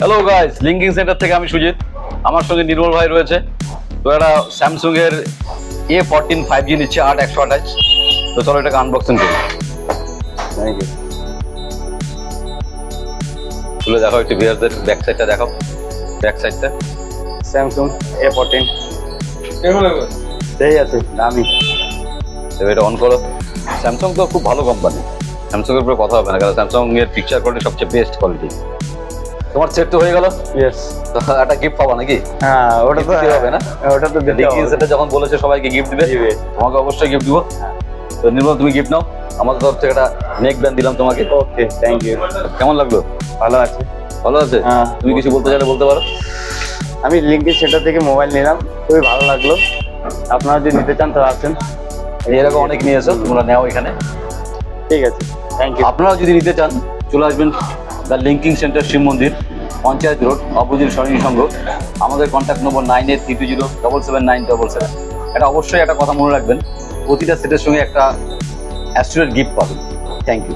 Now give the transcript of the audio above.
Hello guys, linking centre থেকে আমি সুজিত। আমার সঙ্গে নির্মল ভাই রয়েছে। তো একটা স্যামসাং এর A14 5G নিচ্ছে 8128। তো চলো এটাকে আনবক্সিং করি। Thank you. খুলে দেখো একটু ভিউয়ারদের ব্যাক সাইডটা দেখো। ব্যাক সাইডটা স্যামসাং A14 কেমন লাগবে? সেই আছে দামি। এবার এটা অন করো। স্যামসাং তো খুব ভালো কোম্পানি, স্যামসাং এর উপরে কথা হবে না, কারণ স্যামসাং এর পিকচার কোয়ালিটি সবচেয়ে বেস্ট কোয়ালিটি। তোমার সেট তো হয়ে গেল। ইয়েস। তো একটা গিফট পাবা নাকি? হ্যাঁ, ওটা তো হবে না, ওটা তো দিতে লিঙ্কিং হবে। সেন্টার যখন বলেছে সবাইকে গিফট দিবে, তোমাকে অবশ্যই গিফট দিব। তো নির্মল, তুমি গিফট নাও। আমাদের তরফ থেকে একটা নেক ব্যান্ড দিলাম তোমাকে। ওকে, থ্যাংক ইউ। কেমন লাগলো? ভালো আছে। ভালো আছে? হ্যাঁ। তুমি কিছু বলতে চাইলে বলতে পারো। আমি লিঙ্কের সেটা থেকে মোবাইল নিলাম, খুবই ভালো লাগলো। আপনারা যদি নিতে চান তো আসেন। এরকম অনেক নিয়েছো, তোমরা নাও এখানে। ঠিক আছে, থ্যাংক ইউ। আপনারা যদি নিতে চান চলে আসবেন দ্য লিঙ্কিং সেন্টার, শিব মন্দির, পঞ্চায়েত রোড, অপোজিট সরণী সংঘ। আমাদের কন্ট্যাক্ট নম্বর 9832077977। এটা অবশ্যই একটা কথা মনে রাখবেন, প্রতিটা সেটের সঙ্গে একটা অ্যাস্ট্রয়েড গিফট পাবেন। Thank you.